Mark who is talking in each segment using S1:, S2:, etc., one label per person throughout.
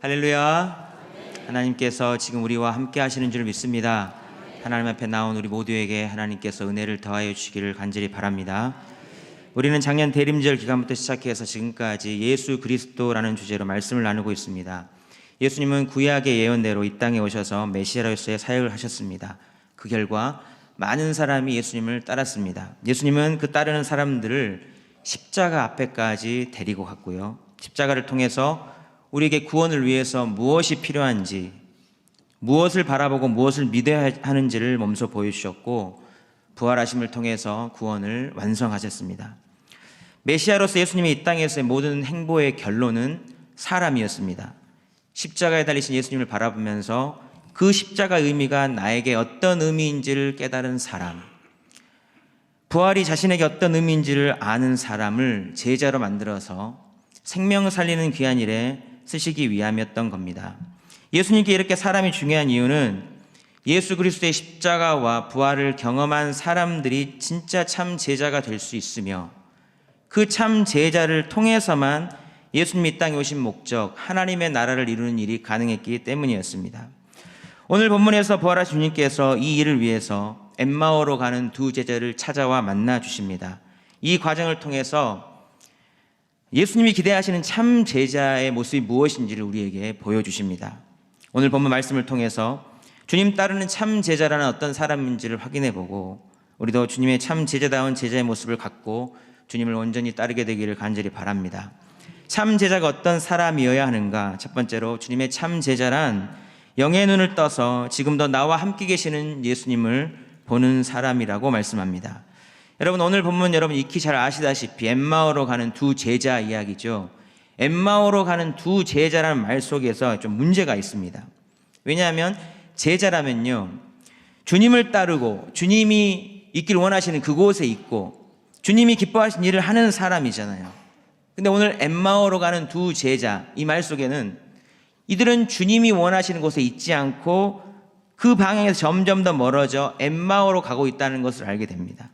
S1: 할렐루야. 하나님께서 지금 우리와 함께 하시는 줄 믿습니다. 하나님 앞에 나온 우리 모두에게 하나님께서 은혜를 더하여 주시기를 간절히 바랍니다. 우리는 작년 대림절 기간부터 시작해서 지금까지 예수 그리스도라는 주제로 말씀을 나누고 있습니다. 예수님은 구약의 예언대로 이 땅에 오셔서 메시아로서의 사역을 하셨습니다. 그 결과 많은 사람이 예수님을 따랐습니다. 예수님은 그 따르는 사람들을 십자가 앞에까지 데리고 갔고요. 십자가를 통해서 우리에게 구원을 위해서 무엇이 필요한지, 무엇을 바라보고 무엇을 믿어야 하는지를 몸소 보여주셨고 부활하심을 통해서 구원을 완성하셨습니다. 메시아로서 예수님이 이 땅에서의 모든 행보의 결론은 사람이었습니다. 십자가에 달리신 예수님을 바라보면서 그 십자가의 의미가 나에게 어떤 의미인지를 깨달은 사람, 부활이 자신에게 어떤 의미인지를 아는 사람을 제자로 만들어서 생명을 살리는 귀한 일에 쓰시기 위함이었던 겁니다. 예수님께 이렇게 사람이 중요한 이유는 예수 그리스도의 십자가와 부활을 경험한 사람들이 진짜 참 제자가 될 수 있으며 그 참 제자를 통해서만 예수님이 이 땅에 오신 목적, 하나님의 나라를 이루는 일이 가능했기 때문이었습니다. 오늘 본문에서 부활하신 주님께서 이 일을 위해서 엠마오로 가는 두 제자를 찾아와 만나 주십니다. 이 과정을 통해서 예수님이 기대하시는 참 제자의 모습이 무엇인지를 우리에게 보여주십니다. 오늘 본문 말씀을 통해서 주님 따르는 참 제자라는 어떤 사람인지를 확인해보고 우리도 주님의 참 제자다운 제자의 모습을 갖고 주님을 온전히 따르게 되기를 간절히 바랍니다. 참 제자가 어떤 사람이어야 하는가? 첫 번째로 주님의 참 제자란 영의 눈을 떠서 지금도 나와 함께 계시는 예수님을 보는 사람이라고 말씀합니다. 여러분, 오늘 본문 여러분 익히 잘 아시다시피 엠마오로 가는 두 제자 이야기죠. 엠마오로 가는 두 제자라는 말 속에서 좀 문제가 있습니다. 왜냐하면 제자라면요, 주님을 따르고 주님이 있길 원하시는 그곳에 있고 주님이 기뻐하신 일을 하는 사람이잖아요. 근데 오늘 엠마오로 가는 두 제자, 이 말 속에는 이들은 주님이 원하시는 곳에 있지 않고 그 방향에서 점점 더 멀어져 엠마오로 가고 있다는 것을 알게 됩니다.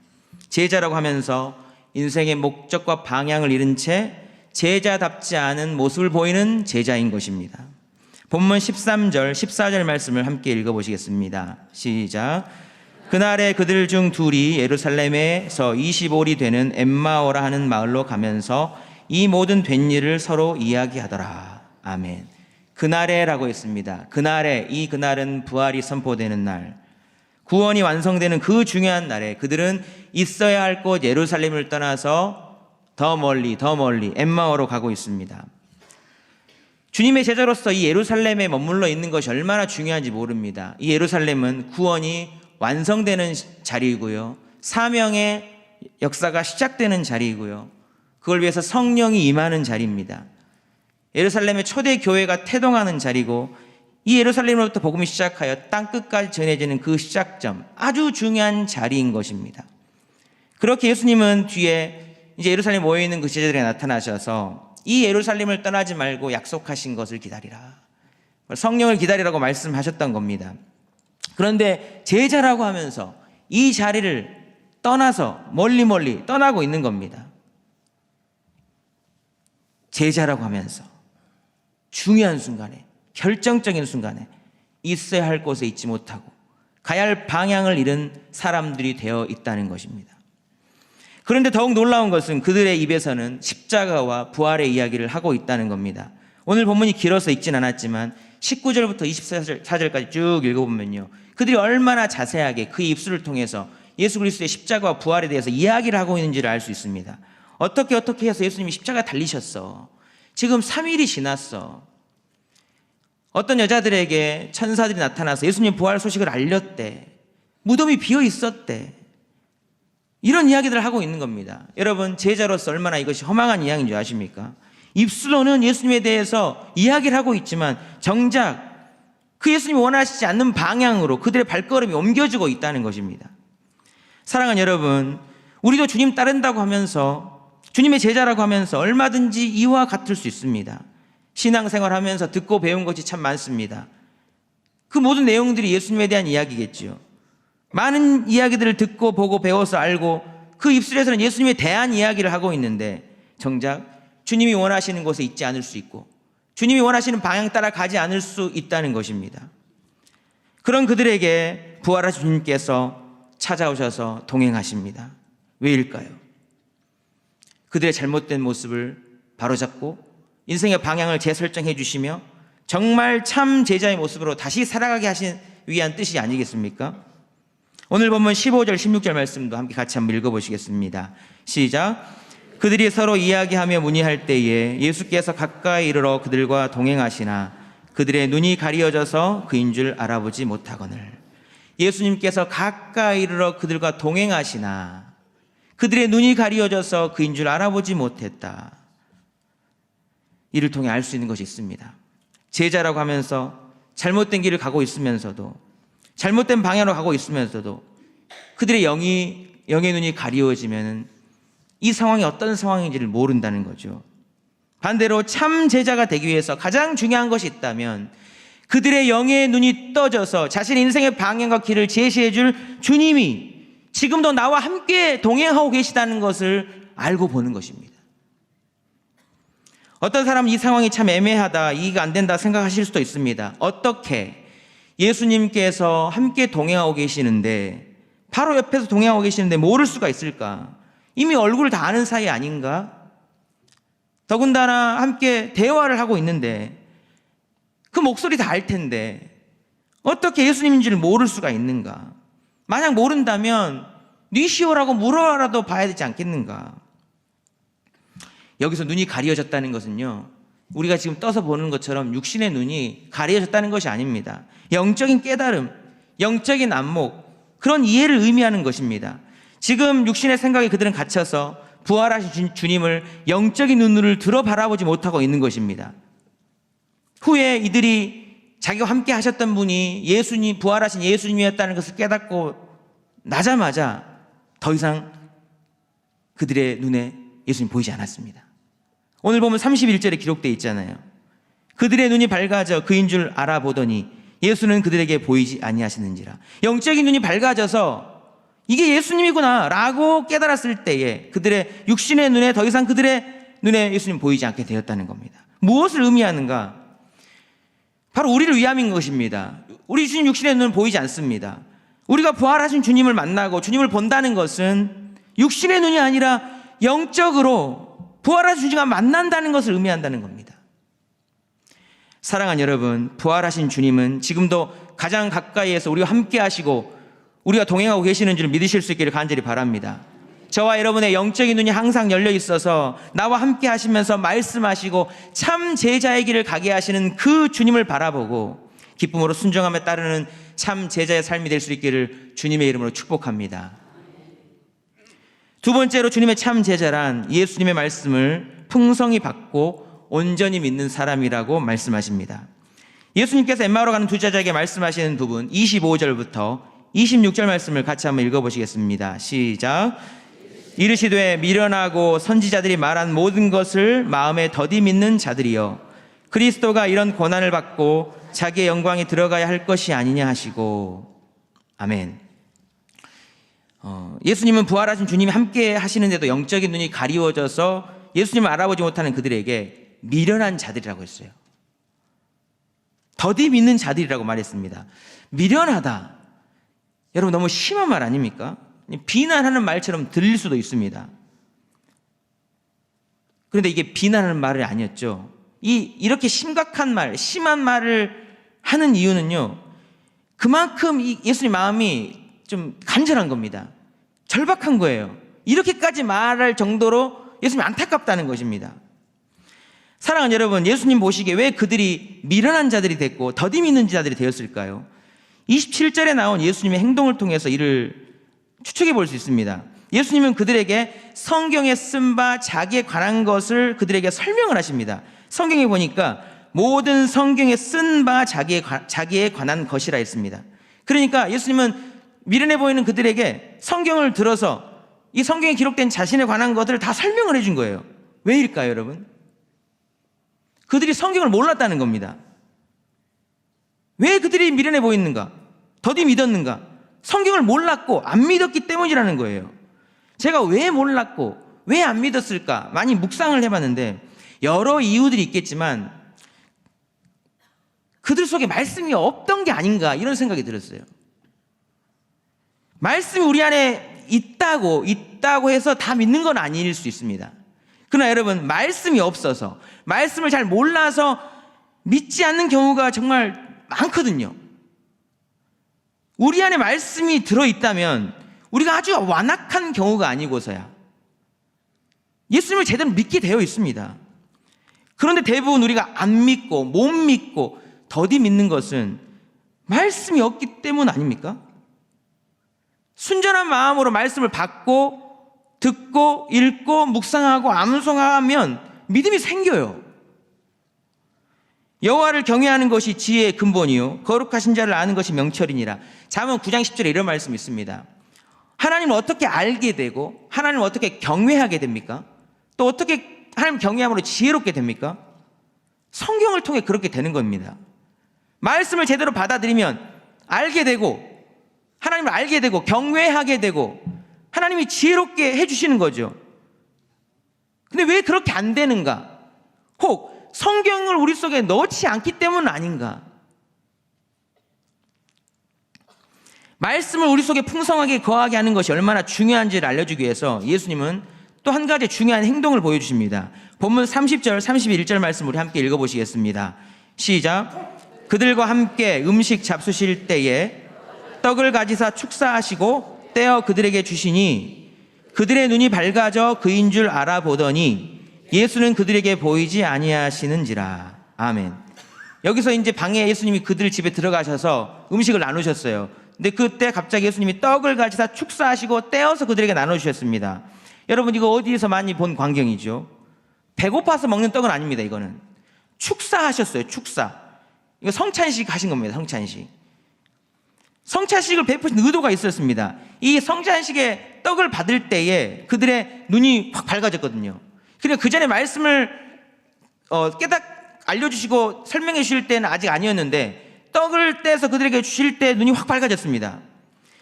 S1: 제자라고 하면서 인생의 목적과 방향을 잃은 채 제자답지 않은 모습을 보이는 제자인 것입니다. 본문 13절, 14절 말씀을 함께 읽어보시겠습니다. 시작. 그날에 그들 중 둘이 예루살렘에서 25里되는 엠마오라 하는 마을로 가면서 이 모든 된 일을 서로 이야기하더라. 아멘. 그날에라고 했습니다. 그날에, 이 그날은 부활이 선포되는 날, 구원이 완성되는 그 중요한 날에 그들은 있어야 할 곳 예루살렘을 떠나서 더 멀리 엠마오로 가고 있습니다. 주님의 제자로서 이 예루살렘에 머물러 있는 것이 얼마나 중요한지 모릅니다. 이 예루살렘은 구원이 완성되는 자리이고요, 사명의 역사가 시작되는 자리이고요, 그걸 위해서 성령이 임하는 자리입니다. 예루살렘의 초대 교회가 태동하는 자리고 이 예루살렘으로부터 복음이 시작하여 땅끝까지 전해지는 그 시작점, 아주 중요한 자리인 것입니다. 그렇게 예수님은 뒤에 이제 예루살렘에 모여있는 그 제자들에게 나타나셔서 이 예루살렘을 떠나지 말고 약속하신 것을 기다리라, 성령을 기다리라고 말씀하셨던 겁니다. 그런데 제자라고 하면서 이 자리를 떠나서 멀리 떠나고 있는 겁니다. 제자라고 하면서 중요한 순간에, 결정적인 순간에 있어야 할 곳에 있지 못하고 가야 할 방향을 잃은 사람들이 되어 있다는 것입니다. 그런데 더욱 놀라운 것은 그들의 입에서는 십자가와 부활의 이야기를 하고 있다는 겁니다. 오늘 본문이 길어서 읽진 않았지만 19절부터 24절까지 쭉 읽어보면요, 그들이 얼마나 자세하게 그 입술을 통해서 예수 그리스도의 십자가와 부활에 대해서 이야기를 하고 있는지를 알 수 있습니다. 어떻게 해서 예수님이 십자가 달리셨어, 지금 3일이 지났어, 어떤 여자들에게 천사들이 나타나서 예수님 부활 소식을 알렸대, 무덤이 비어 있었대, 이런 이야기들을 하고 있는 겁니다. 여러분, 제자로서 얼마나 이것이 허망한 이야기인 줄 아십니까? 입술로는 예수님에 대해서 이야기를 하고 있지만 정작 그 예수님이 원하시지 않는 방향으로 그들의 발걸음이 옮겨지고 있다는 것입니다. 사랑하는 여러분, 우리도 주님 따른다고 하면서, 주님의 제자라고 하면서 얼마든지 이와 같을 수 있습니다. 신앙생활하면서 듣고 배운 것이 참 많습니다. 그 모든 내용들이 예수님에 대한 이야기겠지요. 많은 이야기들을 듣고 보고 배워서 알고 그 입술에서는 예수님에 대한 이야기를 하고 있는데 정작 주님이 원하시는 곳에 있지 않을 수 있고 주님이 원하시는 방향 따라 가지 않을 수 있다는 것입니다. 그런 그들에게 부활하신 주님께서 찾아오셔서 동행하십니다. 왜일까요? 그들의 잘못된 모습을 바로잡고 인생의 방향을 재설정해 주시며 정말 참 제자의 모습으로 다시 살아가게 하신 위한 뜻이 아니겠습니까? 오늘 본문 15절 16절 말씀도 함께 같이 한번 읽어보시겠습니다. 시작. 그들이 서로 이야기하며 문의할 때에 예수께서 가까이 이르러 그들과 동행하시나 그들의 눈이 가리어져서 그인 줄 알아보지 못하거늘. 예수님께서 가까이 이르러 그들과 동행하시나 그들의 눈이 가리어져서 그인 줄 알아보지 못했다. 이를 통해 알 수 있는 것이 있습니다. 제자라고 하면서 잘못된 길을 가고 있으면서도, 잘못된 방향으로 가고 있으면서도 그들의 영의 눈이 가리워지면 이 상황이 어떤 상황인지를 모른다는 거죠. 반대로 참 제자가 되기 위해서 가장 중요한 것이 있다면 그들의 영의 눈이 떠져서 자신의 인생의 방향과 길을 제시해 줄 주님이 지금도 나와 함께 동행하고 계시다는 것을 알고 보는 것입니다. 어떤 사람은 이 상황이 참 애매하다, 이해가 안 된다 생각하실 수도 있습니다. 어떻게 예수님께서 함께 동행하고 계시는데, 바로 옆에서 동행하고 계시는데 모를 수가 있을까? 이미 얼굴을 다 아는 사이 아닌가? 더군다나 함께 대화를 하고 있는데 그 목소리 다 알 텐데 어떻게 예수님인 줄 모를 수가 있는가? 만약 모른다면 뉘시오라고 물어라도 봐야 되지 않겠는가? 여기서 눈이 가려졌다는 것은요, 우리가 지금 떠서 보는 것처럼 육신의 눈이 가려졌다는 것이 아닙니다. 영적인 깨달음, 영적인 안목, 그런 이해를 의미하는 것입니다. 지금 육신의 생각에 그들은 갇혀서 부활하신 주님을 영적인 눈으로 들어 바라보지 못하고 있는 것입니다. 후에 이들이 자기가 함께 하셨던 분이 예수님, 부활하신 예수님이었다는 것을 깨닫고 나자마자 더 이상 그들의 눈에 예수님 보이지 않았습니다. 오늘 보면 31절에 기록되어 있잖아요. 그들의 눈이 밝아져 그인 줄 알아보더니 예수는 그들에게 보이지 아니하시는지라. 영적인 눈이 밝아져서 이게 예수님이구나 라고 깨달았을 때에 그들의 육신의 눈에 더 이상 그들의 눈에 예수님 보이지 않게 되었다는 겁니다. 무엇을 의미하는가? 바로 우리를 위함인 것입니다. 우리 주님 육신의 눈은 보이지 않습니다. 우리가 부활하신 주님을 만나고 주님을 본다는 것은 육신의 눈이 아니라 영적으로 부활하신 주님과 만난다는 것을 의미한다는 겁니다. 사랑하는 여러분, 부활하신 주님은 지금도 가장 가까이에서 우리와 함께 하시고 우리가 동행하고 계시는 줄 믿으실 수 있기를 간절히 바랍니다. 저와 여러분의 영적인 눈이 항상 열려 있어서 나와 함께 하시면서 말씀하시고 참 제자의 길을 가게 하시는 그 주님을 바라보고 기쁨으로 순종함에 따르는 참 제자의 삶이 될 수 있기를 주님의 이름으로 축복합니다. 두 번째로 주님의 참 제자란 예수님의 말씀을 풍성히 받고 온전히 믿는 사람이라고 말씀하십니다. 예수님께서 엠마오로 가는 두 제자에게 말씀하시는 부분 25절부터 26절 말씀을 같이 한번 읽어보시겠습니다. 시작. 이르시되 미련하고 선지자들이 말한 모든 것을 마음에 더디 믿는 자들이여, 그리스도가 이런 고난을 받고 자기의 영광에 들어가야 할 것이 아니냐 하시고. 아멘. 예수님은 부활하신 주님이 함께 하시는데도 영적인 눈이 가리워져서 예수님을 알아보지 못하는 그들에게 미련한 자들이라고 했어요. 더디 믿는 자들이라고 말했습니다. 미련하다, 여러분 너무 심한 말 아닙니까? 비난하는 말처럼 들릴 수도 있습니다. 그런데 이게 비난하는 말이 아니었죠. 이렇게 심각한 말, 심한 말을 하는 이유는요, 그만큼 예수님 마음이 좀 간절한 겁니다. 절박한 거예요. 이렇게까지 말할 정도로 예수님이 안타깝다는 것입니다. 사랑하는 여러분, 예수님 보시기에 왜 그들이 미련한 자들이 됐고 더디 믿는 자들이 되었을까요? 27절에 나온 예수님의 행동을 통해서 이를 추측해 볼 수 있습니다. 예수님은 그들에게 성경에 쓴 바 자기에 관한 것을 그들에게 설명을 하십니다. 성경에 보니까 모든 성경에 쓴 바 자기에 관한 것이라 했습니다. 그러니까 예수님은 미련해 보이는 그들에게 성경을 들어서 이 성경에 기록된 자신에 관한 것들을 다 설명을 해준 거예요. 왜일까요, 여러분? 그들이 성경을 몰랐다는 겁니다. 왜 그들이 미련해 보이는가? 더디 믿었는가? 성경을 몰랐고 안 믿었기 때문이라는 거예요. 제가 왜 몰랐고 왜 안 믿었을까? 많이 묵상을 해봤는데 여러 이유들이 있겠지만 그들 속에 말씀이 없던 게 아닌가 이런 생각이 들었어요. 말씀이 우리 안에 있다고 해서 다 믿는 건 아닐 수 있습니다. 그러나 여러분, 말씀이 없어서, 말씀을 잘 몰라서 믿지 않는 경우가 정말 많거든요. 우리 안에 말씀이 들어있다면 우리가 아주 완악한 경우가 아니고서야 예수님을 제대로 믿게 되어 있습니다. 그런데 대부분 우리가 안 믿고 못 믿고 더디 믿는 것은 말씀이 없기 때문 아닙니까? 순전한 마음으로 말씀을 받고 듣고 읽고 묵상하고 암송하면 믿음이 생겨요. 여호와를 경외하는 것이 지혜의 근본이요 거룩하신 자를 아는 것이 명철이니라. 잠언 9장 10절에 이런 말씀이 있습니다. 하나님을 어떻게 알게 되고 하나님을 어떻게 경외하게 됩니까? 또 어떻게 하나님 경외함으로 지혜롭게 됩니까? 성경을 통해 그렇게 되는 겁니다. 말씀을 제대로 받아들이면 알게 되고 하나님을 알게 되고 경외하게 되고 하나님이 지혜롭게 해주시는 거죠. 근데 왜 그렇게 안 되는가? 혹 성경을 우리 속에 넣지 않기 때문 아닌가? 말씀을 우리 속에 풍성하게 거하게 하는 것이 얼마나 중요한지를 알려주기 위해서 예수님은 또 한 가지 중요한 행동을 보여주십니다. 본문 30절, 31절 말씀 우리 함께 읽어보시겠습니다. 시작. 그들과 함께 음식 잡수실 때에 떡을 가지사 축사하시고 떼어 그들에게 주시니 그들의 눈이 밝아져 그인 줄 알아보더니 예수는 그들에게 보이지 아니하시는지라. 아멘. 여기서 이제 방에 예수님이 그들 집에 들어가셔서 음식을 나누셨어요. 근데 그때 갑자기 예수님이 떡을 가지사 축사하시고 떼어서 그들에게 나눠주셨습니다. 여러분, 이거 어디에서 많이 본 광경이죠? 배고파서 먹는 떡은 아닙니다. 이거는 축사하셨어요. 축사. 이거 성찬식 하신 겁니다. 성찬식. 성찬식을 베푸신 의도가 있었습니다. 이 성찬식에 떡을 받을 때에 그들의 눈이 확 밝아졌거든요. 그러니까 그 전에 말씀을 알려주시고 설명해 주실 때는 아직 아니었는데 떡을 떼서 그들에게 주실 때 눈이 확 밝아졌습니다.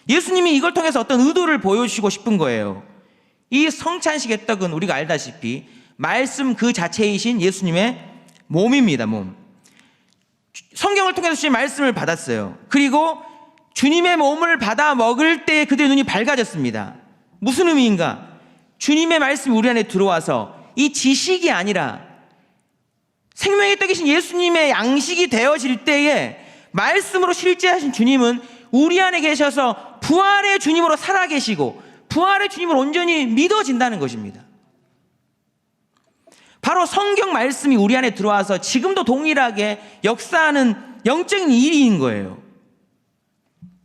S1: 예수님이 이걸 통해서 어떤 의도를 보여주시고 싶은 거예요. 이 성찬식의 떡은 우리가 알다시피 말씀 그 자체이신 예수님의 몸입니다. 몸. 성경을 통해서 주신 말씀을 받았어요. 그리고 주님의 몸을 받아 먹을 때 그들의 눈이 밝아졌습니다. 무슨 의미인가? 주님의 말씀이 우리 안에 들어와서 이 지식이 아니라 생명의 떡이신 예수님의 양식이 되어질 때에 말씀으로 실제하신 주님은 우리 안에 계셔서 부활의 주님으로 살아계시고 부활의 주님을 온전히 믿어진다는 것입니다. 바로 성경 말씀이 우리 안에 들어와서 지금도 동일하게 역사하는 영적인 일인 거예요.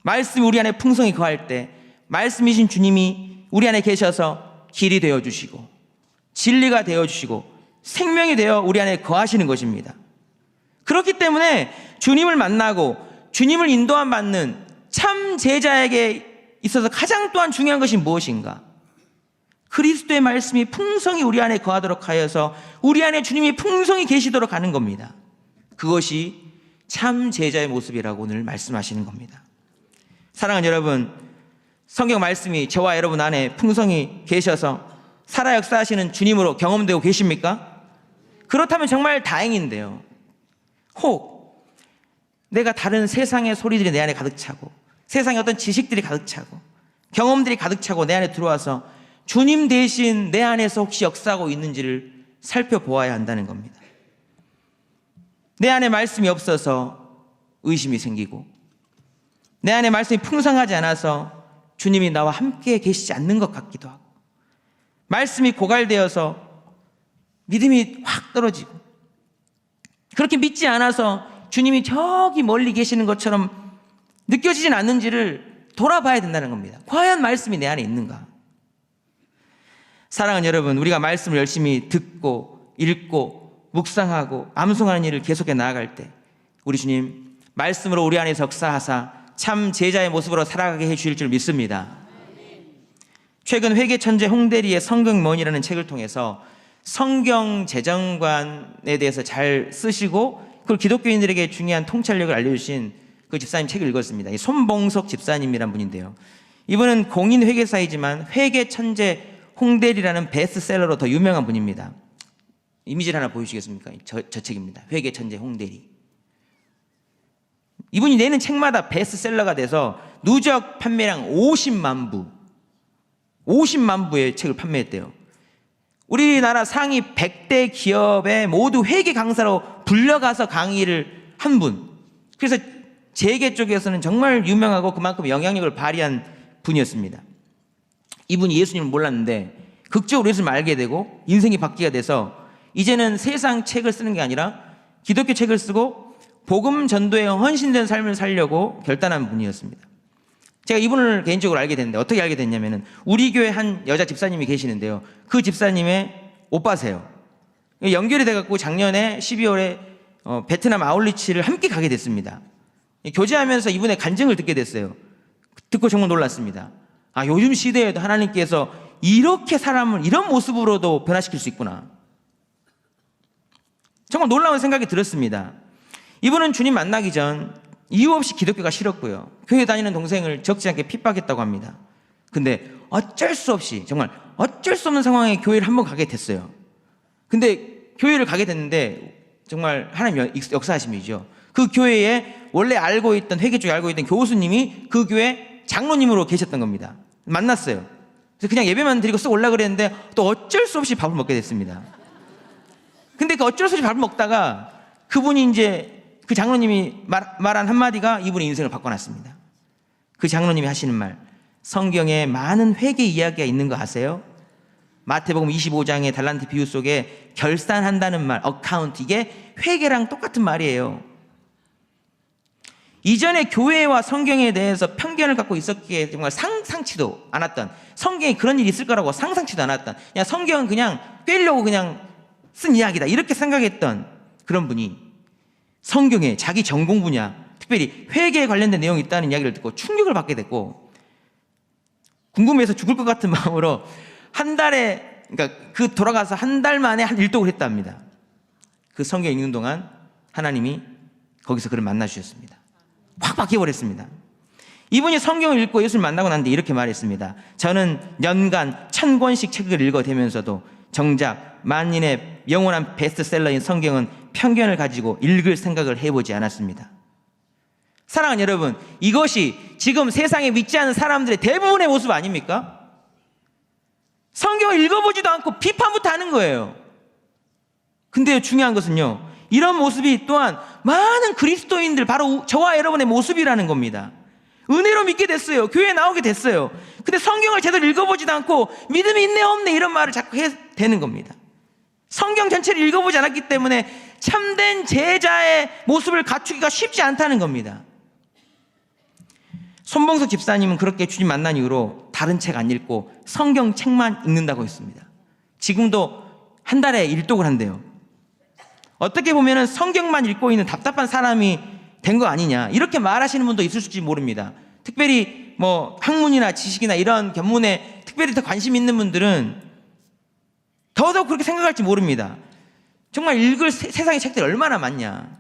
S1: 말씀이 우리 안에 풍성히 거할 때 말씀이신 주님이 우리 안에 계셔서 길이 되어주시고 진리가 되어주시고 생명이 되어 우리 안에 거하시는 것입니다. 그렇기 때문에 주님을 만나고 주님을 인도함 받는 참 제자에게 있어서 가장 또한 중요한 것이 무엇인가? 그리스도의 말씀이 풍성히 우리 안에 거하도록 하여서 우리 안에 주님이 풍성히 계시도록 하는 겁니다. 그것이 참 제자의 모습이라고 오늘 말씀하시는 겁니다. 사랑하는 여러분, 성경 말씀이 저와 여러분 안에 풍성히 계셔서 살아 역사하시는 주님으로 경험되고 계십니까? 그렇다면 정말 다행인데요. 혹 내가 다른 세상의 소리들이 내 안에 가득 차고 세상의 어떤 지식들이 가득 차고 경험들이 가득 차고 내 안에 들어와서 주님 대신 내 안에서 혹시 역사하고 있는지를 살펴보아야 한다는 겁니다. 내 안에 말씀이 없어서 의심이 생기고 내 안에 말씀이 풍성하지 않아서 주님이 나와 함께 계시지 않는 것 같기도 하고 말씀이 고갈되어서 믿음이 확 떨어지고 그렇게 믿지 않아서 주님이 저기 멀리 계시는 것처럼 느껴지진 않는지를 돌아봐야 된다는 겁니다. 과연 말씀이 내 안에 있는가? 사랑하는 여러분, 우리가 말씀을 열심히 듣고 읽고 묵상하고 암송하는 일을 계속해 나아갈 때 우리 주님 말씀으로 우리 안에서 역사하사 참 제자의 모습으로 살아가게 해주실 줄 믿습니다. 최근 회계천재 홍대리의 성경mon이라는 책을 통해서 성경 재정관에 대해서 잘 쓰시고 그리고 기독교인들에게 중요한 통찰력을 알려주신 그 집사님 책을 읽었습니다. 손봉석 집사님이란 분인데요. 이분은 공인 회계사이지만 회계천재 홍대리라는 베스트셀러로 더 유명한 분입니다. 이미지를 하나 보여주시겠습니까? 저 책입니다. 회계천재 홍대리. 이분이 내는 책마다 베스트셀러가 돼서 누적 판매량 50만 부의 책을 판매했대요. 우리나라 상위 100대 기업에 모두 회계 강사로 불려가서 강의를 한 분. 그래서 재계 쪽에서는 정말 유명하고 그만큼 영향력을 발휘한 분이었습니다. 이분이 예수님을 몰랐는데 극적으로 예수님을 알게 되고 인생이 바뀌게 돼서 이제는 세상 책을 쓰는 게 아니라 기독교 책을 쓰고 복음 전도에 헌신된 삶을 살려고 결단한 분이었습니다. 제가 이분을 개인적으로 알게 됐는데 어떻게 알게 됐냐면은 우리 교회 한 여자 집사님이 계시는데요. 그 집사님의 오빠세요. 연결이 돼갖고 작년에 12월에 베트남 아울리치를 함께 가게 됐습니다. 교제하면서 이분의 간증을 듣게 됐어요. 듣고 정말 놀랐습니다. 아, 요즘 시대에도 하나님께서 이렇게 사람을 이런 모습으로도 변화시킬 수 있구나. 정말 놀라운 생각이 들었습니다. 이분은 주님 만나기 전 이유 없이 기독교가 싫었고요. 교회 다니는 동생을 적지 않게 핍박했다고 합니다. 근데 어쩔 수 없이 정말 어쩔 수 없는 상황에 교회를 한번 가게 됐어요. 근데 교회를 가게 됐는데 정말 하나님 역사하심이죠. 그 교회에 원래 알고 있던 회계 쪽에 알고 있던 교수님이 그 교회 장로님으로 계셨던 겁니다. 만났어요. 그래서 그냥 예배만 드리고 쓱 올라 그랬는데 또 어쩔 수 없이 밥을 먹게 됐습니다. 근데 그 어쩔 수 없이 밥을 먹다가 그분이 이제 그 장로님이 말한 한마디가 이분의 인생을 바꿔놨습니다. 그 장로님이 하시는 말, 성경에 많은 회계 이야기가 있는 거 아세요? 마태복음 25장의 달란트 비유 속에 결산한다는 말, 어카운트, 이게 회계랑 똑같은 말이에요. 이전에 교회와 성경에 대해서 편견을 갖고 있었기에 정말 상상치도 않았던, 성경에 그런 일이 있을 거라고 상상치도 않았던, 그냥 성경은 그냥 꿰려고 그냥 쓴 이야기다 이렇게 생각했던 그런 분이 성경에 자기 전공 분야, 특별히 회계에 관련된 내용이 있다는 이야기를 듣고 충격을 받게 됐고 궁금해서 죽을 것 같은 마음으로 한 달에, 그러니까 그 돌아가서 한 달 만에 한 일독을 했답니다. 그 성경 읽는 동안 하나님이 거기서 그를 만나 주셨습니다. 확 바뀌어버렸습니다. 이분이 성경을 읽고 예수를 만나고 난 뒤에 이렇게 말했습니다. 저는 연간 1000권씩 책을 읽어대면서도 정작 만인의 영원한 베스트셀러인 성경은 편견을 가지고 읽을 생각을 해보지 않았습니다. 사랑하는 여러분, 이것이 지금 세상에 믿지 않는 사람들의 대부분의 모습 아닙니까? 성경을 읽어보지도 않고 비판부터 하는 거예요. 근데 중요한 것은요, 이런 모습이 또한 많은 그리스도인들, 바로 저와 여러분의 모습이라는 겁니다. 은혜로 믿게 됐어요. 교회에 나오게 됐어요. 근데 성경을 제대로 읽어보지도 않고 믿음이 있네 없네 이런 말을 자꾸 되는 겁니다. 성경 전체를 읽어보지 않았기 때문에 참된 제자의 모습을 갖추기가 쉽지 않다는 겁니다. 손봉석 집사님은 그렇게 주님 만난 이후로 다른 책 안 읽고 성경 책만 읽는다고 했습니다. 지금도 한 달에 일독을 한대요. 어떻게 보면 성경만 읽고 있는 답답한 사람이 된 거 아니냐 이렇게 말하시는 분도 있을지 모릅니다. 특별히 뭐 학문이나 지식이나 이런 견문에 특별히 더 관심 있는 분들은 더더욱 그렇게 생각할지 모릅니다. 정말 읽을 세상의 책들이 얼마나 많냐.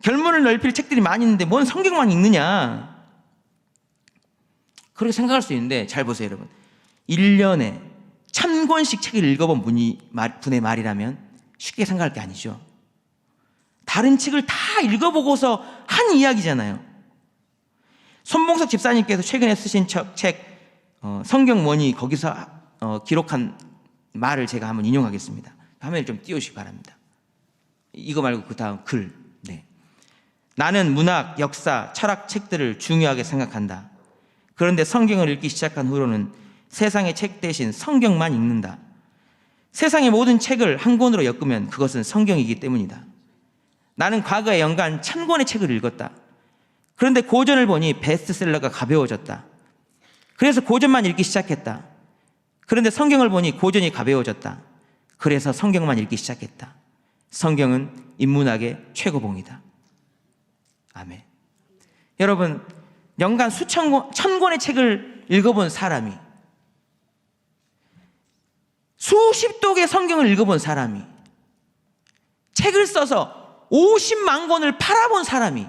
S1: 견문을 넓힐 책들이 많이 있는데 뭔 성경만 읽느냐. 그렇게 생각할 수 있는데 잘 보세요 여러분. 1년에 1000권씩 책을 읽어본 분의 말이라면 쉽게 생각할 게 아니죠. 다른 책을 다 읽어보고서 한 이야기잖아요. 손봉석 집사님께서 최근에 쓰신 책 성경원이 거기서 기록한 말을 제가 한번 인용하겠습니다. 화면을 좀 띄워주시기 바랍니다. 이거 말고 그 다음 글. 네. 나는 문학, 역사, 철학 책들을 중요하게 생각한다. 그런데 성경을 읽기 시작한 후로는 세상의 책 대신 성경만 읽는다. 세상의 모든 책을 한 권으로 엮으면 그것은 성경이기 때문이다. 나는 과거에 연간 1000권의 책을 읽었다. 그런데 고전을 보니 베스트셀러가 가벼워졌다. 그래서 고전만 읽기 시작했다. 그런데 성경을 보니 고전이 가벼워졌다. 그래서 성경만 읽기 시작했다. 성경은 인문학의 최고봉이다. 아멘. 여러분, 연간 1000권의 책을 읽어본 사람이, 수십 독의 성경을 읽어본 사람이, 책을 써서 50만 권을 팔아본 사람이,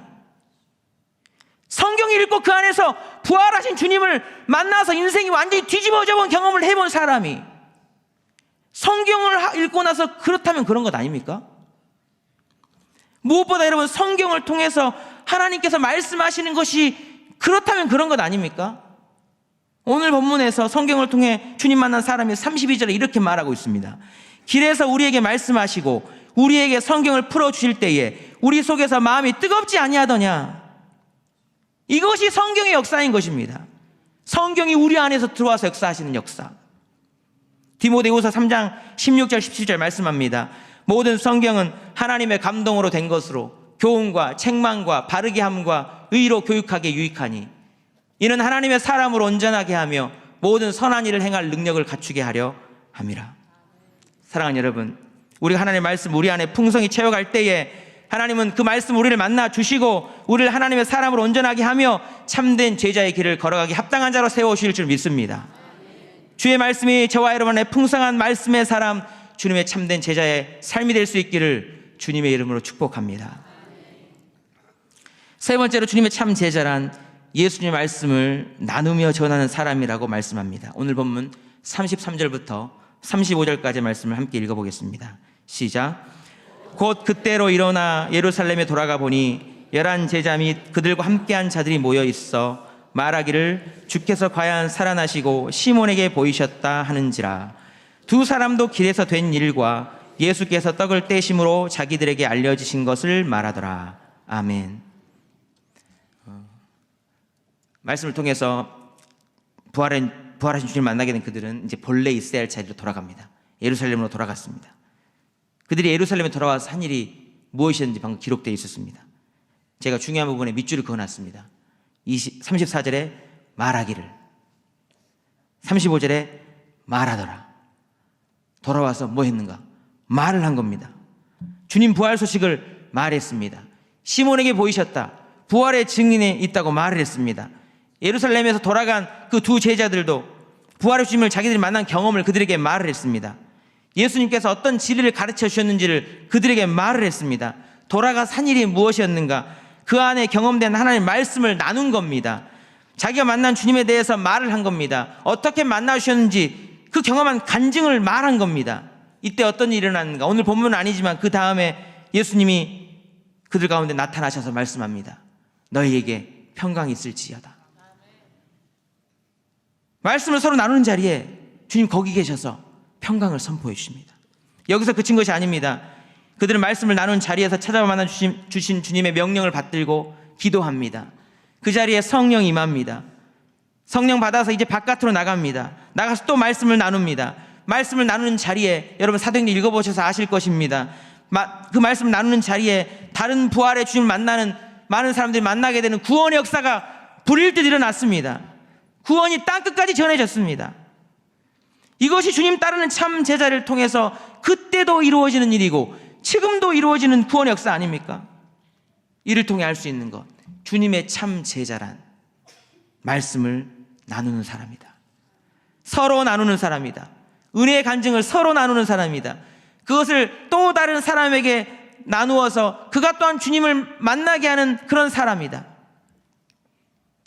S1: 성경을 읽고 그 안에서 부활하신 주님을 만나서 인생이 완전히 뒤집어져 본 경험을 해본 사람이 성경을 읽고 나서 그렇다면 그런 것 아닙니까? 무엇보다 여러분 성경을 통해서 하나님께서 말씀하시는 것이 그렇다면 그런 것 아닙니까? 오늘 본문에서 성경을 통해 주님 만난 사람이 32절에 이렇게 말하고 있습니다. 길에서 우리에게 말씀하시고 우리에게 성경을 풀어주실 때에 우리 속에서 마음이 뜨겁지 아니하더냐. 이것이 성경의 역사인 것입니다. 성경이 우리 안에서 들어와서 역사하시는 역사. 디모데후서 3장 16절 17절 말씀합니다. 모든 성경은 하나님의 감동으로 된 것으로 교훈과 책망과 바르게 함과 의로 교육하기에 유익하니 이는 하나님의 사람을 온전하게 하며 모든 선한 일을 행할 능력을 갖추게 하려 함이라. 사랑하는 여러분, 우리가 하나님의 말씀 우리 안에 풍성히 채워갈 때에 하나님은 그 말씀 우리를 만나 주시고 우리를 하나님의 사람으로 온전하게 하며 참된 제자의 길을 걸어가기 합당한 자로 세워주실 줄 믿습니다. 주의 말씀이 저와 여러분의 풍성한 말씀의 사람, 주님의 참된 제자의 삶이 될 수 있기를 주님의 이름으로 축복합니다. 세 번째로 주님의 참 제자란 예수님의 말씀을 나누며 전하는 사람이라고 말씀합니다. 오늘 본문 33절부터 35절까지 말씀을 함께 읽어보겠습니다. 시작. 곧 그때로 일어나 예루살렘에 돌아가 보니 11 제자 및 그들과 함께한 자들이 모여 있어 말하기를 주께서 과연 살아나시고 시몬에게 보이셨다 하는지라. 두 사람도 길에서 된 일과 예수께서 떡을 떼심으로 자기들에게 알려주신 것을 말하더라. 아멘. 말씀을 통해서 부활하신 주님을 만나게 된 그들은 이제 본래 있어야 할 자리로 돌아갑니다. 예루살렘으로 돌아갔습니다. 그들이 예루살렘에 돌아와서 한 일이 무엇이었는지 방금 기록되어 있었습니다. 제가 중요한 부분에 밑줄을 그어놨습니다. 34절에 말하기를, 35절에 말하더라. 돌아와서 뭐 했는가? 말을 한 겁니다. 주님 부활 소식을 말했습니다. 시몬에게 보이셨다. 부활의 증인이 있다고 말을 했습니다. 예루살렘에서 돌아간 그 두 제자들도 부활의 주님을 자기들이 만난 경험을 그들에게 말을 했습니다. 예수님께서 어떤 진리를 가르쳐 주셨는지를 그들에게 말을 했습니다. 돌아가서 한 일이 무엇이었는가? 그 안에 경험된 하나님의 말씀을 나눈 겁니다. 자기가 만난 주님에 대해서 말을 한 겁니다. 어떻게 만나주셨는지 그 경험한 간증을 말한 겁니다. 이때 어떤 일이 일어났는가? 오늘 본문은 아니지만 그 다음에 예수님이 그들 가운데 나타나셔서 말씀합니다. 너희에게 평강이 있을지어다. 말씀을 서로 나누는 자리에 주님 거기 계셔서 평강을 선포해 주십니다. 여기서 그친 것이 아닙니다. 그들은 말씀을 나눈 자리에서 찾아와 만나 주신 주님의 명령을 받들고 기도합니다. 그 자리에 성령 임합니다. 성령 받아서 이제 바깥으로 나갑니다. 나가서 또 말씀을 나눕니다. 말씀을 나누는 자리에 여러분 사도행전 읽어보셔서 아실 것입니다. 그 말씀을 나누는 자리에 다른 부활의 주님을 만나는 많은 사람들이 만나게 되는 구원의 역사가 불일 듯 일어났습니다. 구원이 땅끝까지 전해졌습니다. 이것이 주님 따르는 참 제자를 통해서 그때도 이루어지는 일이고 지금도 이루어지는 구원의 역사 아닙니까? 이를 통해 알 수 있는 것, 주님의 참 제자란 말씀을 나누는 사람이다. 서로 나누는 사람이다. 은혜의 간증을 서로 나누는 사람이다. 그것을 또 다른 사람에게 나누어서 그가 또한 주님을 만나게 하는 그런 사람이다.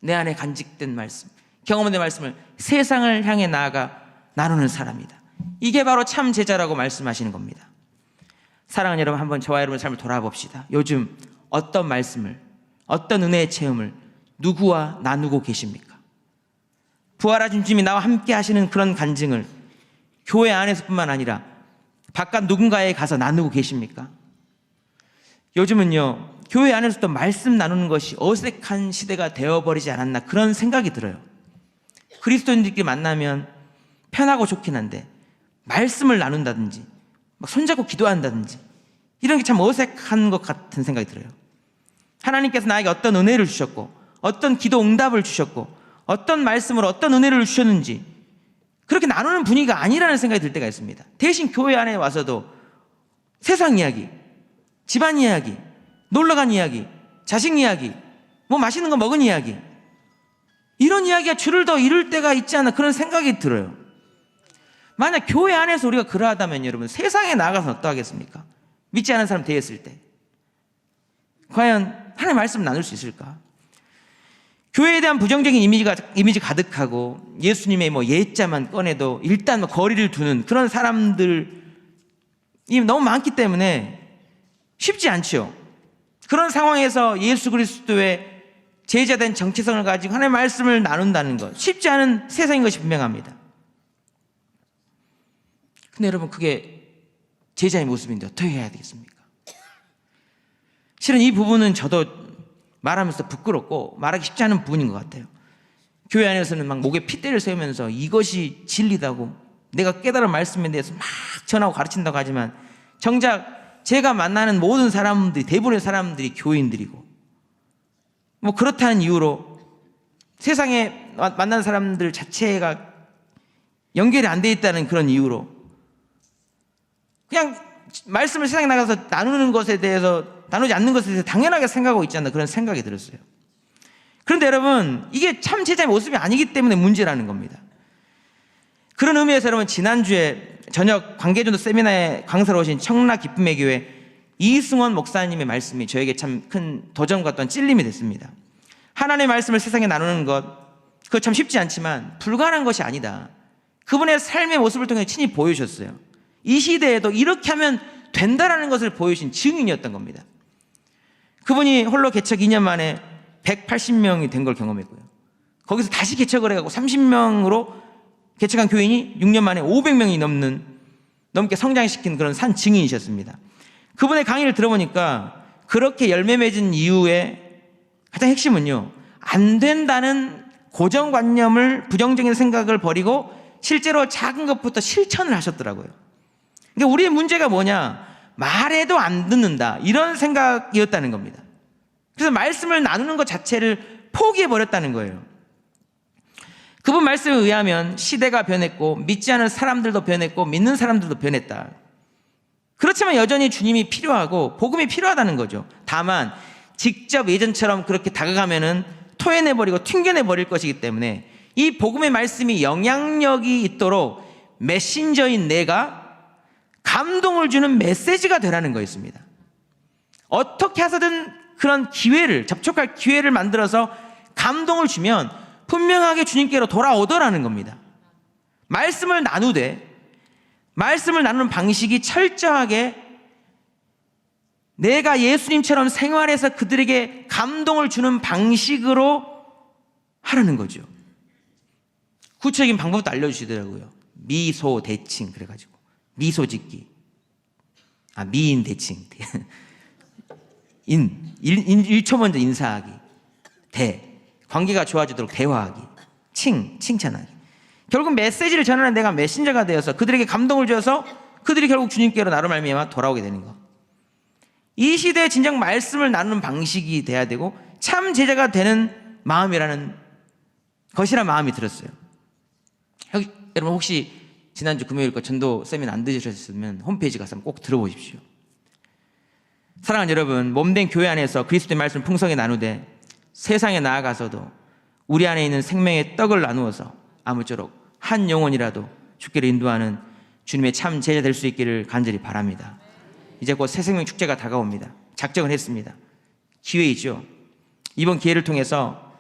S1: 내 안에 간직된 말씀, 경험된 말씀을 세상을 향해 나아가 나누는 사람이다. 이게 바로 참 제자라고 말씀하시는 겁니다. 사랑하는 여러분, 한번 저와 여러분의 삶을 돌아봅시다. 요즘 어떤 말씀을, 어떤 은혜의 체험을 누구와 나누고 계십니까? 부활하신 주님이 나와 함께 하시는 그런 간증을 교회 안에서뿐만 아니라 바깥 누군가에 가서 나누고 계십니까? 요즘은요, 교회 안에서도 말씀 나누는 것이 어색한 시대가 되어버리지 않았나 그런 생각이 들어요. 그리스도인들끼리 만나면 편하고 좋긴 한데 말씀을 나눈다든지 막 손잡고 기도한다든지 이런 게 참 어색한 것 같은 생각이 들어요. 하나님께서 나에게 어떤 은혜를 주셨고 어떤 기도 응답을 주셨고 어떤 말씀으로 어떤 은혜를 주셨는지 그렇게 나누는 분위기가 아니라는 생각이 들 때가 있습니다. 대신 교회 안에 와서도 세상 이야기, 집안 이야기, 놀러간 이야기, 자식 이야기, 뭐 맛있는 거 먹은 이야기, 이런 이야기가 줄을 더 이룰 때가 있지 않나 그런 생각이 들어요. 만약 교회 안에서 우리가 그러하다면 여러분 세상에 나가서 어떠하겠습니까? 믿지 않은 사람 대했을 때 과연 하나님의 말씀을 나눌 수 있을까? 교회에 대한 부정적인 이미지 가득하고 예수님의 뭐 예자만 꺼내도 일단 뭐 거리를 두는 그런 사람들이 너무 많기 때문에 쉽지 않죠. 그런 상황에서 예수 그리스도의 제자된 정체성을 가지고 하나님의 말씀을 나눈다는 것, 쉽지 않은 세상인 것이 분명합니다. 근데 여러분, 그게 제자의 모습인데 어떻게 해야 되겠습니까? 실은 이 부분은 저도 말하면서 부끄럽고 말하기 쉽지 않은 부분인 것 같아요. 교회 안에서는 막 목에 핏대를 세우면서 이것이 진리다고, 내가 깨달은 말씀에 대해서 막 전하고 가르친다고 하지만, 정작 제가 만나는 모든 사람들이, 대부분의 사람들이 교인들이고, 뭐 그렇다는 이유로 세상에 만나는 사람들 자체가 연결이 안 돼 있다는 그런 이유로 그냥 말씀을 세상에 나가서 나누는 것에 대해서, 나누지 않는 것에 대해서 당연하게 생각하고 있지 않나, 그런 생각이 들었어요. 그런데 여러분, 이게 참 제자의 모습이 아니기 때문에 문제라는 겁니다. 그런 의미에서 여러분, 지난주에 저녁 관계전도 세미나에 강사로 오신 청라 기쁨의 교회 이승원 목사님의 말씀이 저에게 참 큰 도전과 또한 찔림이 됐습니다. 하나님의 말씀을 세상에 나누는 것, 그거 참 쉽지 않지만 불가능한 것이 아니다. 그분의 삶의 모습을 통해 친히 보여주셨어요. 이 시대에도 이렇게 하면 된다라는 것을 보여주신 증인이었던 겁니다. 그분이 홀로 개척 2년 만에 180명이 된 걸 경험했고요. 거기서 다시 개척을 해가고 30명으로 개척한 교인이 6년 만에 500명이 넘게 성장시킨 그런 산 증인이셨습니다. 그분의 강의를 들어보니까 그렇게 열매 맺은 이유의 가장 핵심은요, 안 된다는 고정관념을, 부정적인 생각을 버리고 실제로 작은 것부터 실천을 하셨더라고요. 그러니까 우리의 문제가 뭐냐, 말해도 안 듣는다, 이런 생각이었다는 겁니다. 그래서 말씀을 나누는 것 자체를 포기해버렸다는 거예요. 그분 말씀에 의하면 시대가 변했고 믿지 않은 사람들도 변했고 믿는 사람들도 변했다. 그렇지만 여전히 주님이 필요하고 복음이 필요하다는 거죠. 다만 직접 예전처럼 그렇게 다가가면은 토해내버리고 튕겨내버릴 것이기 때문에 이 복음의 말씀이 영향력이 있도록 메신저인 내가 감동을 주는 메시지가 되라는 거였습니다. 어떻게 해서든 그런 기회를, 접촉할 기회를 만들어서 감동을 주면 분명하게 주님께로 돌아오더라는 겁니다. 말씀을 나누되, 말씀을 나누는 방식이 철저하게 내가 예수님처럼 생활해서 그들에게 감동을 주는 방식으로 하라는 거죠. 구체적인 방법도 알려주시더라고요. 미소 대칭, 그래가지고 미소 짓기, 미인 대칭, 1초 먼저 인사하기, 관계가 좋아지도록 대화하기, 칭찬하기. 결국 메시지를 전하는 내가 메신저가 되어서 그들에게 감동을 줘서 그들이 결국 주님께로 나로 말미암아 돌아오게 되는 것. 이 시대에 진정 말씀을 나누는 방식이 돼야 되고 참 제자가 되는 마음이라는 것이란 마음이 들었어요. 여러분, 혹시 지난주 금요일 거 전도 세미나 안 들으셨으면 홈페이지 가서 꼭 들어보십시오. 사랑하는 여러분, 몸된 교회 안에서 그리스도의 말씀을 풍성히 나누되 세상에 나아가서도 우리 안에 있는 생명의 떡을 나누어서 아무쪼록 한 영혼이라도 주께로 인도하는 주님의 참 제자 될 수 있기를 간절히 바랍니다. 이제 곧 새생명 축제가 다가옵니다. 작정을 했습니다. 기회이죠. 이번 기회를 통해서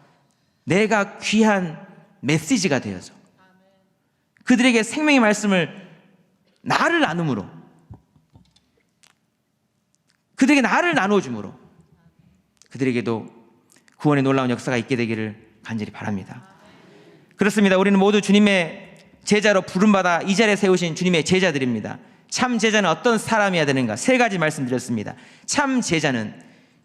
S1: 내가 귀한 메시지가 되어서 그들에게 생명의 말씀을 나를 나눔으로, 그들에게 나를 나눠줌으로 그들에게도 구원의 놀라운 역사가 있게 되기를 간절히 바랍니다. 그렇습니다. 우리는 모두 주님의 제자로 부름받아 이 자리에 세우신 주님의 제자들입니다. 참 제자는 어떤 사람이어야 되는가? 3가지 말씀드렸습니다. 참 제자는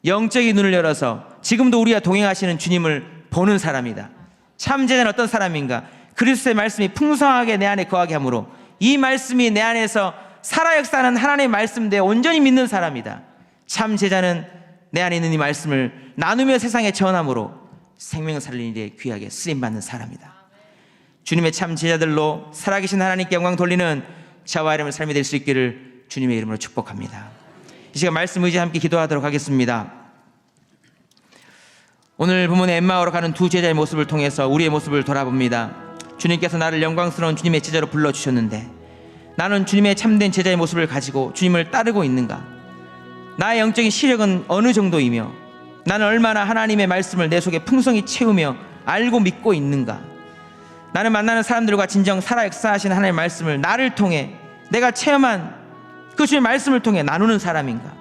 S1: 영적인 눈을 열어서 지금도 우리와 동행하시는 주님을 보는 사람이다. 참 제자는 어떤 사람인가? 그리스도의 말씀이 풍성하게 내 안에 거하게 하므로 이 말씀이 내 안에서 살아 역사하는 하나님의 말씀대에 온전히 믿는 사람이다. 참 제자는 내 안에 있는 이 말씀을 나누며 세상에 전함으로 생명 살리는 일에 귀하게 쓰임받는 사람이다. 주님의 참 제자들로 살아계신 하나님께 영광 돌리는 저와 여러분의 삶이 될 수 있기를 주님의 이름으로 축복합니다. 이 시간 말씀 의지 함께 기도하도록 하겠습니다. 오늘 본문의 엠마오로 가는 두 제자의 모습을 통해서 우리의 모습을 돌아봅니다. 주님께서 나를 영광스러운 주님의 제자로 불러주셨는데 나는 주님의 참된 제자의 모습을 가지고 주님을 따르고 있는가? 나의 영적인 시력은 어느 정도이며 나는 얼마나 하나님의 말씀을 내 속에 풍성히 채우며 알고 믿고 있는가? 나는 만나는 사람들과 진정 살아 역사하시는 하나님의 말씀을 나를 통해 내가 체험한 그 주의 말씀을 통해 나누는 사람인가?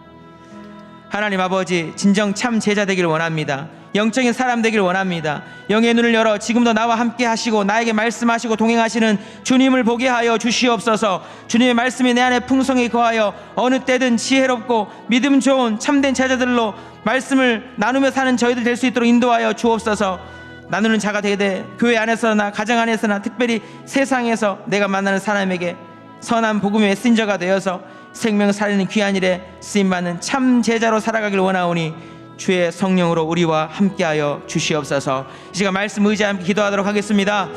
S1: 하나님 아버지, 진정 참 제자 되길 원합니다. 영적인 사람 되길 원합니다. 영의 눈을 열어 지금도 나와 함께 하시고 나에게 말씀하시고 동행하시는 주님을 보게 하여 주시옵소서. 주님의 말씀이 내 안에 풍성히 거하여 어느 때든 지혜롭고 믿음 좋은 참된 제자들로 말씀을 나누며 사는 저희들 될 수 있도록 인도하여 주옵소서. 나누는 자가 되되 교회 안에서나 가정 안에서나 특별히 세상에서 내가 만나는 사람에게 선한 복음의 메신저가 되어서 생명 살리는 귀한 일에 쓰임받는 참 제자로 살아가길 원하오니 주의 성령으로 우리와 함께하여 주시옵소서. 이 시간 말씀 의지하며 기도하도록 하겠습니다.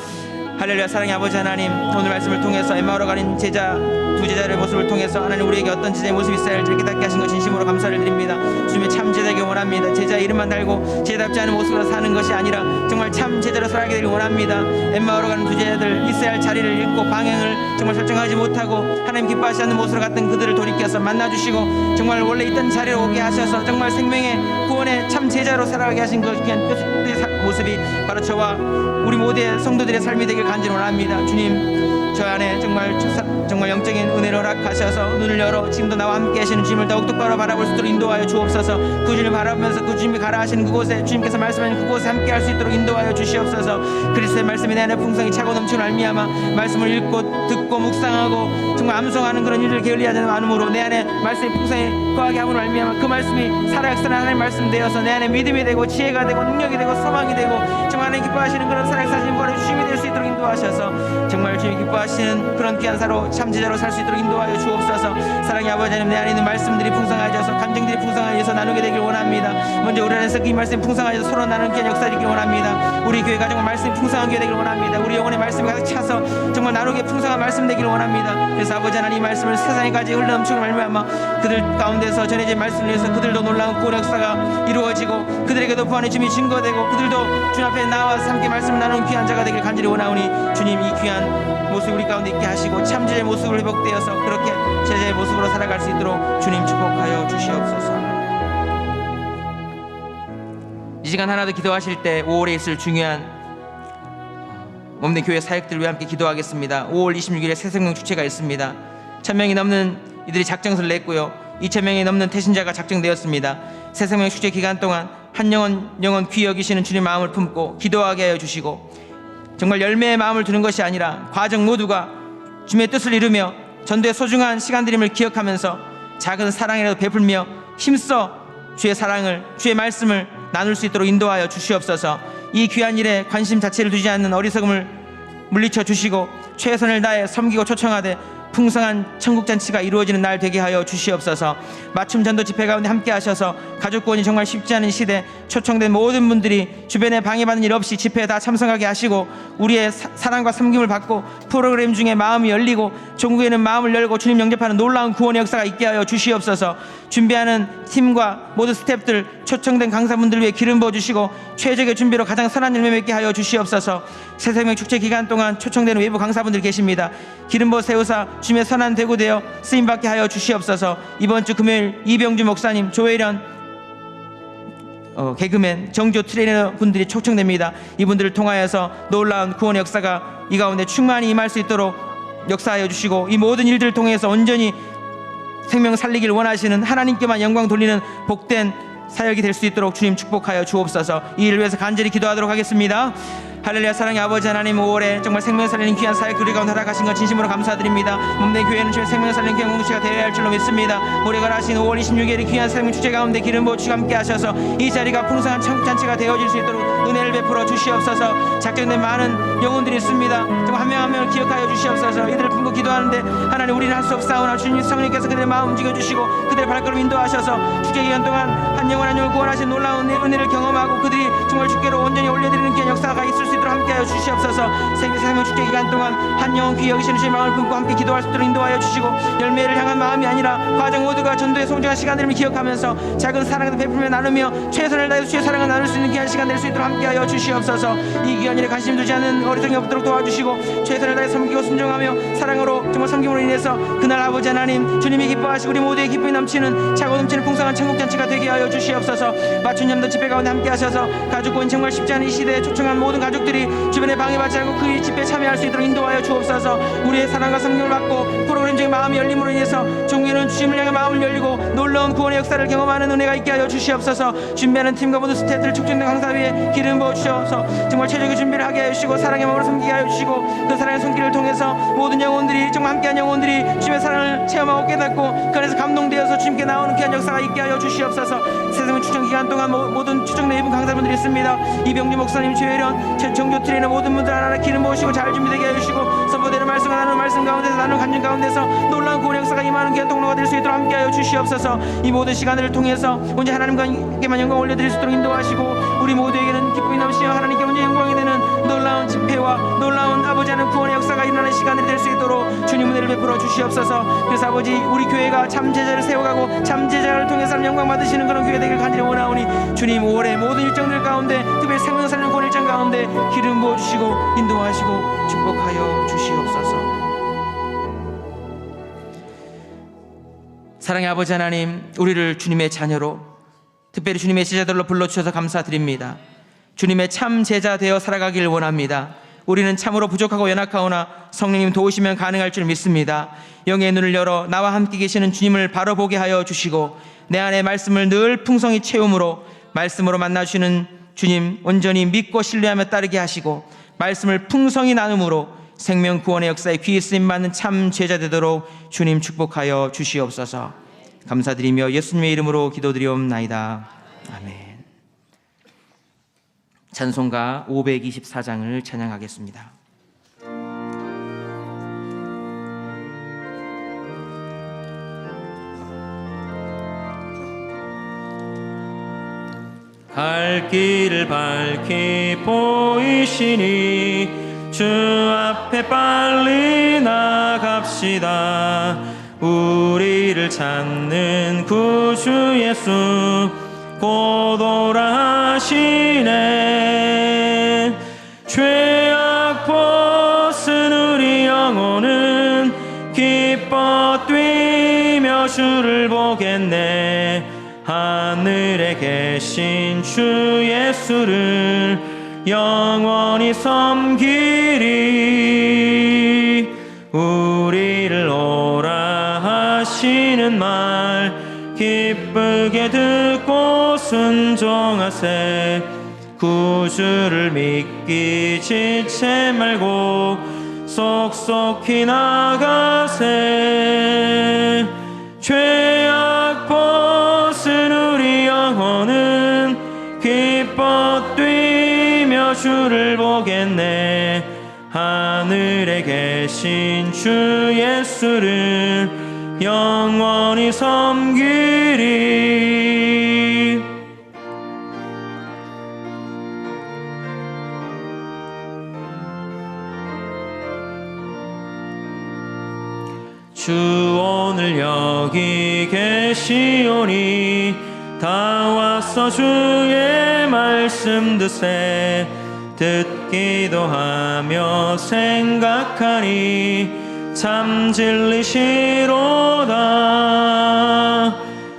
S1: 할렐루야. 사랑의 아버지 하나님, 오늘 말씀을 통해서 엠마오로 가는 제자 두 제자의 모습을 통해서 하나님 우리에게 어떤 제자의 모습이 있어야 할지 깨닫게 하신 것 진심으로 감사를 드립니다. 주님의 참 제자에게 원합니다. 제자 이름만 달고 제답지 않은 모습으로 사는 것이 아니라 정말 참 제자로 살아가게 되길 원합니다. 엠마오로 가는 두 제자들 있어야 할 자리를 잃고 방향을 정말 설정하지 못하고 하나님 기뻐하시지 않는 모습으로 갔던 그들을 돌이켜서 만나주시고 정말 원래 있던 자리로 오게 하셔서 정말 생명의 구원의 참 제자로 살아가게 하신 것 귀한 모습이 바로 저와 우리 모두의 성도들의 삶이 되길 간절히 원합니다. 주님, 저 안에 정말 영적인 은혜를 허락하셔서 눈을 열어 지금도 나와 함께 하시는 주님을 더욱 똑바로 바라볼 수 있도록 인도하여 주옵소서. 그 주님을 바라보면서 그 주님이 가라 하시는 그곳에 주님께서 말씀하시는 그곳에 함께 할 수 있도록 인도하여 주시옵소서. 그리스도의 말씀이 내 안에 풍성히 차고 넘치는 알미야마 말씀을 읽고 듣고 묵상하고 정말 암송하는 그런 일을 게을리하지 않음으로 내 안에 말씀이 풍성히 거하게 함으로 알미야마 그 말씀이 살아역사는 하나님 말씀 되어서 내 안에 믿음이 되고 지혜가 되고 능력이 되고 소망이 되고 정말 하나님 기뻐하시는 그런 살아역사신 분의 주님이 될 수 있도록 인도하셔서 정말 주님이 기뻐하시는 그런 귀한 사로 참 제자로 살 수 있도록 인도하여 주옵소서. 사랑의 아버지 하나님, 내 안에 있는 말씀들이 풍성하여져서 감정들이 풍성하여서 나누게 되길 원합니다. 먼저 우리 안에서 이 말씀이 풍성하여서 서로 나누는 귀한 역사가 되길 원합니다. 우리 교회 가정은 말씀이 풍성한 교회 되길 원합니다. 우리 영혼의 말씀이 가득 차서 정말 나누게 풍성한 말씀 되길 원합니다. 그래서 아버지 하나님 이 말씀을 세상에까지 흘러넘치고 말미암아 그들 가운데서 전해진 말씀을 위해서 그들도 놀라운 구원 역사가 이루어지고 그들에게도 구원의 주님이 증거되고 그들도 주님 앞에 나와서 함께 말씀을 나누는 귀한 자가 되길 간절히 원하오니 주님 이 귀한 모습 우리 가운데 있게 하시고 참제의 모습으로 회복되어서 그렇게 제자의 모습으로 살아갈 수 있도록 주님 축복하여 주시옵소서. 이 시간 하나 더 기도하실 때 5월에 있을 중요한 몸된 교회 사역들을 위해 함께 기도하겠습니다. 5월 26일에 새생명 축제가 있습니다. 1000명이 넘는 이들이 작정서를 냈고요. 2000명이 넘는 태신자가 작정되었습니다. 새생명 축제 기간 동안 한 영혼 귀히 여기시는 주님 마음을 품고 기도하게 하여 주시고 정말 열매의 마음을 두는 것이 아니라 과정 모두가 주님의 뜻을 이루며 전도의 소중한 시간들임을 기억하면서 작은 사랑이라도 베풀며 힘써 주의 사랑을 주의 말씀을 나눌 수 있도록 인도하여 주시옵소서. 이 귀한 일에 관심 자체를 두지 않는 어리석음을 물리쳐 주시고 최선을 다해 섬기고 초청하되 풍성한 천국잔치가 이루어지는 날 되게 하여 주시옵소서. 맞춤 전도 집회 가운데 함께 하셔서 가족 구원이 정말 쉽지 않은 시대 초청된 모든 분들이 주변에 방해받는 일 없이 집회에 다 참석하게 하시고 우리의 사랑과 섬김을 받고 프로그램 중에 마음이 열리고 종국에는 마음을 열고 주님 영접하는 놀라운 구원의 역사가 있게 하여 주시옵소서. 준비하는 팀과 모든 스태프들 초청된 강사분들 위해 기름 부어주시고 최적의 준비로 가장 선한 열매 맺게 하여 주시옵소서. 새생명 축제 기간 동안 초청되는 외부 강사분들 계십니다. 기름 부어 세우사 주님의 선한 대구 되어 쓰임받게 하여 주시옵소서. 이번 주 금요일 이병주 목사님, 조혜련 개그맨, 정조 트레이너 분들이 초청됩니다. 이분들을 통하여서 놀라운 구원의 역사가 이 가운데 충만히 임할 수 있도록 역사하여 주시고 이 모든 일들을 통해서 온전히 생명 살리길 원하시는 하나님께만 영광 돌리는 복된 사역이 될 수 있도록 주님 축복하여 주옵소서. 이 일을 위해서 간절히 기도하도록 하겠습니다. 할렐루야. 사랑의 아버지 하나님, 5월에 정말 생명 살리는 귀한 사역 우리 가운데 허락하신 것 진심으로 감사드립니다. 몸된 교회는 주의 생명 살리는 귀한 공동체가 되어야 할 줄로 믿습니다. 우리가 하신 5월 26일의 귀한 생명 축제 가운데 기름 부어주시고 함께 하셔서 이 자리가 풍성한 천국잔치가 되어질 수 있도록 은혜를 베풀어 주시옵소서. 작정된 많은 영혼들이 있습니다. 정말 한 명 한 명을 기억하여 주시옵소서. 이들을 품고 기도하는데 하나님 우리는 할 수 없사오나 주님 성령께서 그들의 마음 움직여주시고 그들의 발걸음 인도하셔서 축제 기간 동안 한 영혼 한 영혼을 구원하신 놀라운 은혜를 경험하고 그들이 정말 주께로 온전히 올려드리는 귀한 역사가 있을 수 있도록 함께하여 주시옵소서. 생명 축제 기간 동안 한 영혼 귀히 여기시는 주의 마음을 품고 함께 기도할 수 있도록 인도하여 주시고 열매를 향한 마음이 아니라 과정 모두가 전도의 소중한 시간들을 기억하면서 작은 사랑을 베풀며 나누며 최선을 다해서 주의 사랑을 나눌 수 있는 귀한 시간 될 수 있도록 함께하여 주시옵소서. 이 귀한 일에 관심 두지 않는 어리석이 없도록 도와주시고 최선을 다해 섬기고 순종하며 사랑으로 정말 섬김으로 인해서 그날 아버지 하나님 주님이 기뻐하시고 우리 모두의 기쁨이 넘치는 차고 넘치는 풍성한 천국잔치가 되게 하여 주시옵소서. 맞춤 연도 집회 가운데 함께 하셔서 가족 구원 정말 쉽지 않은 이 시대에 초청한 모든 가족들이 주변에 방해받지 않고 그 집회에 참여할 수 있도록 인도하여 주옵소서. 우리의 사랑과 성령을 받고 프로그램적인 마음이 열림으로 인해서 종교는 주님을 향해 마음을 열리고 놀라운 구원의 역사를 경험하는 은혜가 있게 하여 주시옵소서. 준비하는 팀과 모든 스태프들 촉진된 강사 위에 기름 부어주셔서 정말 최적의 준비를 하게 하여 주시고 사랑의 마음으로 섬기게 하여 주시고 그 사랑의 손길을 통해서 모든 영혼들이 정말 함께한 영혼들이 주님의 사랑을 체험하고 깨닫고 그 안에서 감동되어서 주님께 나오는 귀한 역사가 있게 하여 주시옵소서. 세상은 추정 기간 동안 모든 추정된 이분 강사분들이 있습니다. 이병주 목사님, 최혜련, 정교 트레이너 모든 분들 하나하나 기름 부으시고 잘 준비되게 하여 주시고 선포되는 말씀과 나누는 말씀 가운데서 나누는 간증 가운데서 놀라운 구원 역사가 임하는 귀한 통로가 될 수 있도록 함께하여 주시옵소서. 이 모든 시간을 통해서 온전히 하나님께만 영광 올려드릴 수 있도록 인도하시고 우리 모두에게는 기쁨이 넘치며 하나님께 온전히 영광이 되는 놀라운 집회와 놀라운 아버지 하나님 구원의 역사가 일어나는 시간이 될 수 있도록 주님 은혜를 베풀어 주시옵소서. 그래서 아버지 우리 교회가 참 제자를 세워가고 참 제자를 통해서 영광 받으시는 그런 교회 되길 간절히 원하오니 주님 5월의 모든 일정들 가운데 특별히 생명 살리는 구원 일정 가운데 기름 부어주시고 인도하시고 축복하여 주시옵소서. 사랑의 아버지 하나님, 우리를 주님의 자녀로 특별히 주님의 제자들로 불러주셔서 감사드립니다. 주님의 참 제자 되어 살아가길 원합니다. 우리는 참으로 부족하고 연약하오나 성령님 도우시면 가능할 줄 믿습니다. 영의 눈을 열어 나와 함께 계시는 주님을 바로 보게 하여 주시고 내 안에 말씀을 늘 풍성히 채움으로 말씀으로 만나주시는 주님 온전히 믿고 신뢰하며 따르게 하시고 말씀을 풍성히 나눔으로 생명 구원의 역사에 귀히 쓰임받는 참 제자 되도록 주님 축복하여 주시옵소서. 감사드리며 예수님의 이름으로 기도드리옵나이다. 아멘. 찬송가 524장을 찬양하겠습니다. 갈 길을 밝히 보이시니 주 앞에 빨리 나갑시다. 우리를 찾는 구주 예수 곧 오라 하시네. 죄악 벗은 우리 영혼은 기뻐 뛰며 주를 보겠네. 하늘에 계신 주 예수를 영원히 섬기리. 우리를 오라 하시는 말 기쁘게 듣고 순종하세. 구주를 믿기 지체 말고 속속히 나가세. 죄악 벗은 우리 영혼은 기뻐 뛰며 주를 보겠네. 하늘에 계신 주 예수를 영원히 섬기리. 주 오늘 여기 계시오니 다 와서 주의 말씀 듣세. 듣기도 하며 생각하니 참 진리시로다.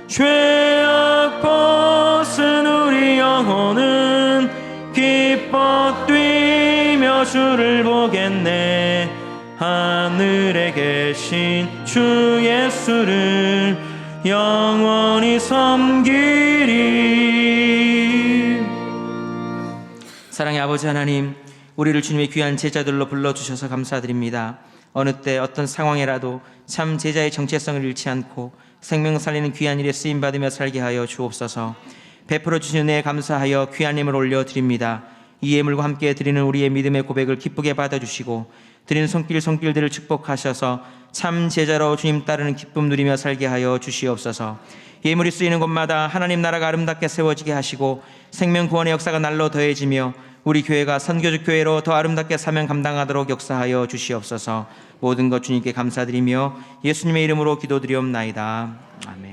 S1: 죄악 벗은 우리 영혼은 기뻐 뛰며 주를 보겠네. 하늘에 계신 주 예수를 영원히 섬기리. 사랑의 아버지 하나님, 우리를 주님의 귀한 제자들로 불러주셔서 감사드립니다. 어느 때 어떤 상황에라도 참 제자의 정체성을 잃지 않고 생명 살리는 귀한 일에 쓰임받으며 살게 하여 주옵소서. 베풀어 주신 은혜에 감사하여 귀한 예물 올려드립니다. 이 예물과 함께 드리는 우리의 믿음의 고백을 기쁘게 받아주시고 드리는 손길들을 축복하셔서 참 제자로 주님 따르는 기쁨 누리며 살게 하여 주시옵소서. 예물이 쓰이는 곳마다 하나님 나라가 아름답게 세워지게 하시고 생명 구원의 역사가 날로 더해지며 우리 교회가 선교적 교회로 더 아름답게 사명 감당하도록 역사하여 주시옵소서. 모든 것 주님께 감사드리며 예수님의 이름으로 기도드리옵나이다. 아멘.